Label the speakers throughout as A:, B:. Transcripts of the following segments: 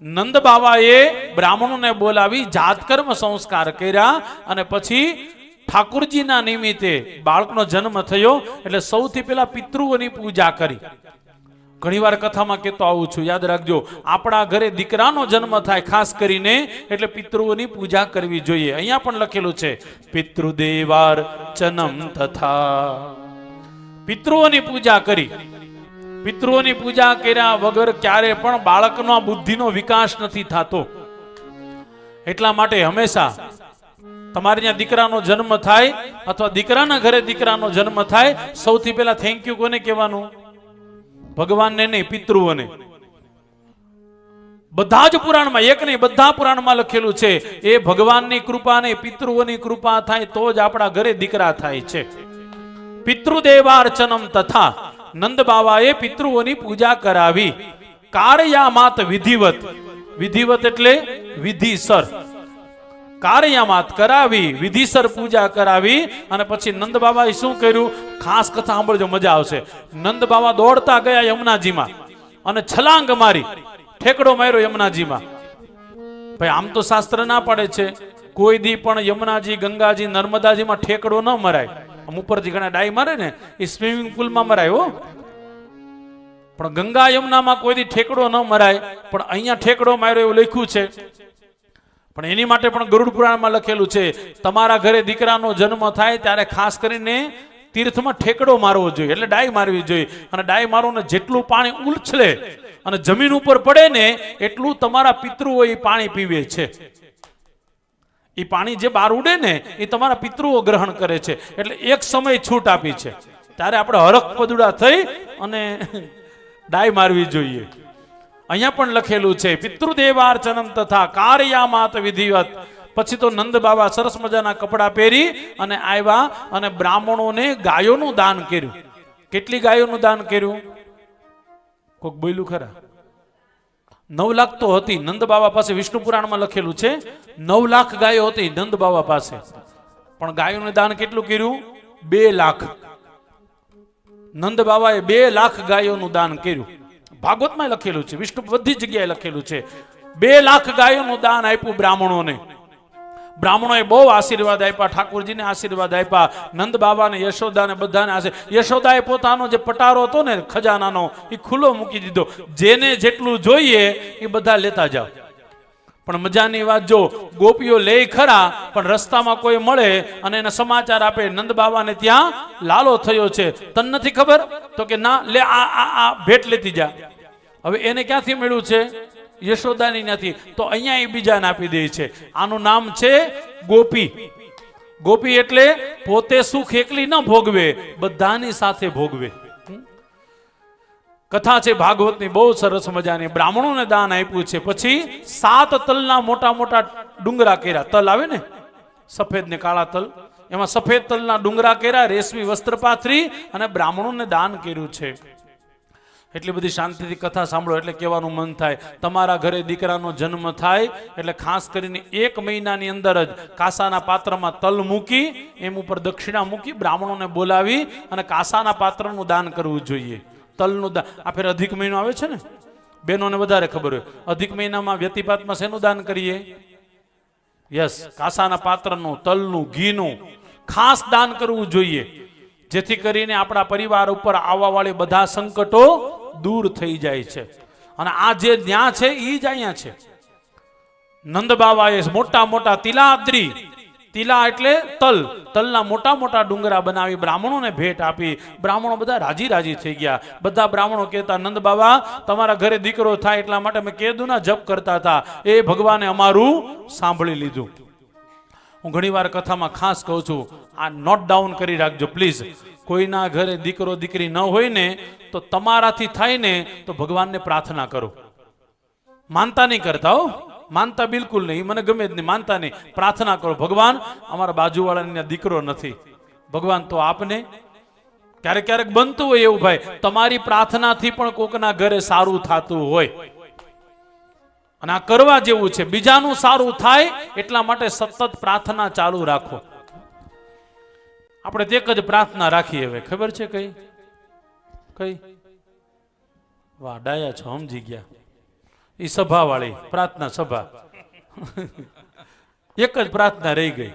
A: નંદ બાવાએ બ્રાહ્મણોને બોલાવી જાતકર્મ સંસ્કાર કર્યા અને પછી ઠાકુરજીના નિમિત્તે બાળકનો જન્મ થયો એટલે સૌથી પહેલા પિતૃઓની પૂજા કરી. ઘણીવાર કથામાં કહેતો આવું છું, યાદ રાખજો, આપણા ઘરે દીકરાનો જન્મ થાય ખાસ કરીને એટલે પિતૃઓની પૂજા કરવી જોઈએ. અહીંયા પણ લખેલું છે પિતૃદેવાર્ચનમ તથા. પિતૃઓની પૂજા કરી. પિતૃઓની પૂજા કર્યા વગર ક્યારે પણ બાળકનો બુદ્ધિનો વિકાસ નથી થતો. એટલા માટે હંમેશા તમારે ત્યાં દીકરાનો જન્મ થાય અથવા દીકરાના ઘરે દીકરાનો જન્મ થાય, સૌથી પહેલા થેન્ક યુ કોને કહેવાનું? ભગવાનને નહીં, પિતૃઓને. બધા જ પુરાણમાં, એક નહીં બધા પુરાણમાં લખેલું છે એ ભગવાનની કૃપા ને પિતૃઓની કૃપા થાય તો જ આપણા ઘરે દીકરા થાય છે. પિતૃદેવાર્ચનમ તથા. નંદ બાવાએ પિતૃઓની પૂજા કરાવી. કાર્યામાત વિધિવત. વિધિવત એટલે વિધિસર. કાર્યામાત કરાવી, વિધિસર પૂજા કરાવી અને પછી નંદ બાબાએ શું કર્યું? ખાસ કથા સાંભળજો, મજા આવશે. નંદ બાબા દોડતા ગયા યમુનાજીમાં અને છલાંગ મારી, ઠેકડો માર્યો યમુનાજીમાં. ભાઈ આમ તો શાસ્ત્ર ના પાડે છે કોઈ દી પણ યમુનાજી, ગંગાજી, નર્મદાજીમાં ઠેકડો ન મરાય. આમ ઉપરથી ઘણા ડાઈ મારે ને એ સ્વિમિંગ પુલમાં મરાય હો, પણ ગંગા યમુનામાં કોઈ દી ઠેકડો ન મરાય. પણ અહીંયા ઠેકડો માર્યો એવું લખ્યું છે. પણ એની માટે પણ ગરુડ પુરાણમાં લખેલું છે તમારા ઘરે દીકરાનો જન્મ થાય ત્યારે ખાસ કરીને તીર્થમાં ઠેકડો મારવો જોઈએ, એટલે ડાઈ મારવી જોઈએ. અને ડાઈ મારો ને જેટલું પાણી ઉછળે અને જમીન ઉપર પડે ને એટલું તમારા પિતૃઓ એ પાણી પીવે છે. એ પાણી જે બહાર ઉડે ને એ તમારા પિતૃઓ ગ્રહણ કરે છે. એટલે એક સમય છૂટ આપી છે, ત્યારે આપણે હરખ પદુડા થઈ અને ડાઈ મારવી જોઈએ. અહીંયા પણ લખેલું છે પિતૃદેવાર્ચનમ તથા કાર્યામાત વિધિવત. પછી તો નંદ બાબા સરસ મજાના કપડા પહેરી અને આવ્યા અને બ્રાહ્મણોને ગાયોનું દાન કર્યું. કેટલી ગાયોનું દાન કર્યું? કોક બોલ્યું ખરા? 9 લાખ તો હતી નંદ બાબા પાસે. વિષ્ણુ પુરાણમાં લખેલું છે 9 લાખ ગાયો હતી નંદ બાબા પાસે. પણ ગાયોનું દાન કેટલું કર્યું? 2 લાખ. નંદ બાબાએ 2 લાખ ગાયોનું દાન કર્યું. ભાગવતમાં લખેલું છે, વિષ્ણુ બધી જગ્યાએ લખેલું છે. 2 લાખ ગાયોનું દાન આપ્યું બ્રાહ્મણોને. બ્રાહ્મણોએ બહુ આશીર્વાદ આપ્યા, ઠાકોરજીને આશીર્વાદ આપ્યા, નંદ બાબાને, યશોદાને, બધાને આશીર્વાદ. યશોદાએ પોતાનો જે પટારો હતો ને ખજાનાનો એ ખુલ્લો મૂકી દીધો. જેને જેટલું જોઈએ એ બધા લેતા જાઓ. પણ મજાની વાત જો, ગોપીઓ લે ખરા પણ રસ્તામાં કોઈ મળે અને એને સમાચાર આપે નંદ બાબાને ત્યાં લાલો થયો છે, તને નથી ખબર? તો કે ના, લે આ ભેટ લેતી જા. હવે એને ક્યાંથી મળ્યું છે? યશોદાની નથી, તો અહીંયા એ બીજાને આપી દે છે. આનું નામ છે ગોપી. ગોપી એટલે પોતે સુખ એકલી ન ભોગવે, બધાની સાથે ભોગવે. કથા છે ભાગવતની, બહુ સરસ મજાની. બ્રાહ્મણોને દાન આપ્યું છે. પછી 7 તલના મોટા મોટા ડુંગરા કર્યા. તલ આવે ને સફેદ ને કાળા તલ, એમાં સફેદ તલના ડુંગરા કર્યા, રેશમી વસ્ત્ર પાથરી અને બ્રાહ્મણોને દાન કર્યું છે. એટલી બધી શાંતિથી કથા સાંભળો એટલે કહેવાનું મન થાય. તમારા ઘરે દીકરાનો જન્મ થાય એટલે ખાસ કરીને 1 મહિનાની અંદર જ કાસાના પાત્રમાં તલ મૂકી, એમ ઉપર દક્ષિણા મૂકી, બ્રાહ્મણોને બોલાવી અને કાસાના પાત્રનું દાન કરવું જોઈએ. તલનું દાન. આ ફેર અધિક મહિનો આવે છે ને, બહેનોને વધારે ખબર હોય. અધિક મહિનામાં વ્યતિપાતમાં શેનું દાન કરીએ? યસ, કાસાના પાત્રનું, તલનું, ઘીનું ખાસ દાન કરવું જોઈએ, જેથી કરીને આપણા પરિવાર ઉપર આવવાવાળી બધા સંકટો દૂર થઈ જાય છે. અને આ જે ન્યા છે એ જ અહીંયા છે. નંદ બાબાએ મોટા મોટા તિલાદ્રી, તિલા એટલે તલ, તલના મોટા મોટા ડુંગરા બનાવી બ્રાહ્મણોને ભેટ આપી. બ્રાહ્મણો બધા રાજી રાજી થઈ ગયા. બધા બ્રાહ્મણો કહેતા નંદ બાબા તમારા ઘરે દીકરો થાય એટલા માટે મેં કેદુના જપ કરતા હતા, એ ભગવાને અમારું સાંભળી લીધું. હું ઘણીવાર કથામાં ખાસ કહું છું, આ નોટ ડાઉન કરી રાખજો પ્લીઝ. કોઈના ઘરે દીકરો દીકરી ન હોય ને તો તમારાથી થાય ને તો ભગવાનને પ્રાર્થના કરો. માનતા નહીં કરતા હો, માનતા બિલકુલ નહીં, મને ગમે જ નહીં, માનતા નહીં. પ્રાર્થના કરો, ભગવાન અમારા બાજુવાળાને દીકરો નથી, ભગવાન તો આપને. ક્યારેક ક્યારેક બનતું હોય એવું ભાઈ, તમારી પ્રાર્થનાથી પણ કોકના ઘરે સારું થતું હોય. અને આ કરવા જેવું છે. બીજાનું સારું થાય એટલા માટે સતત પ્રાર્થના ચાલુ રાખો. આપણે એક જ પ્રાર્થના રાખીએ. હવે ખબર છે કઈ કઈ? વાહ ડાયા છો, સમજી ગયા. એ સભાવાળી પ્રાર્થના સભા એક જ પ્રાર્થના રહી ગઈ.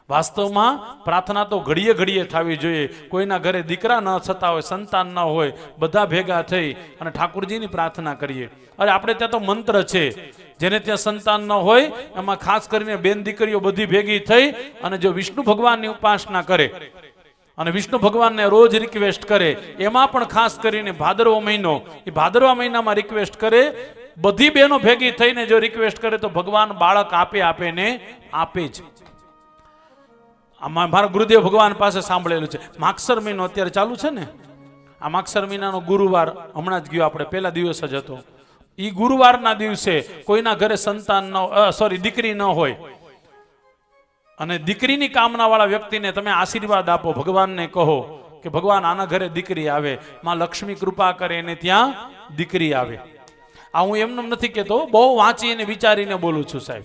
A: વાસ્તવમાં પ્રાર્થના તો ઘડીએ ઘડીએ થવી જોઈએ. કોઈના ઘરે દીકરા ન થતા હોય, સંતાન ન હોય, બધા ભેગા થઈ અને ઠાકોરજીની પ્રાર્થના કરીએ. અરે આપણે ત્યાં તો મંત્ર છે, જેને ત્યાં સંતાન ન હોય એમાં ખાસ કરીને બેન દીકરીઓ બધી ભેગી થઈ અને જો વિષ્ણુ ભગવાનની ઉપાસના કરે અને વિષ્ણુ ભગવાનને રોજ રિક્વેસ્ટ કરે, એમાં પણ ખાસ કરીને ભાદરવો મહિનો, એ ભાદરવા મહિનામાં રિક્વેસ્ટ કરે, બધી બહેનો ભેગી થઈને જો રિક્વેસ્ટ કરે તો ભગવાન બાળક આપે ને આપે જ. આમાં મારા ગુરુદેવ ભગવાન પાસે સાંભળેલું છે. માગસર મહિનો અત્યારે ચાલુ છે ને, આ માગસર મહિનાનો ગુરુવાર હમણાં જ ગયો, આપણે પહેલા દિવસ જ હતો. એ ગુરુવારના દિવસે કોઈના ઘરે સંતાન દીકરી ન હોય અને દીકરીની કામના વાળા વ્યક્તિને તમે આશીર્વાદ આપો, ભગવાનને કહો કે ભગવાન આના ઘરે દીકરી આવે, માં લક્ષ્મી કૃપા કરે એને ત્યાં દીકરી આવે. આ હું એમને નથી કહેતો, બહુ વાંચી અને વિચારીને બોલું છું સાહેબ.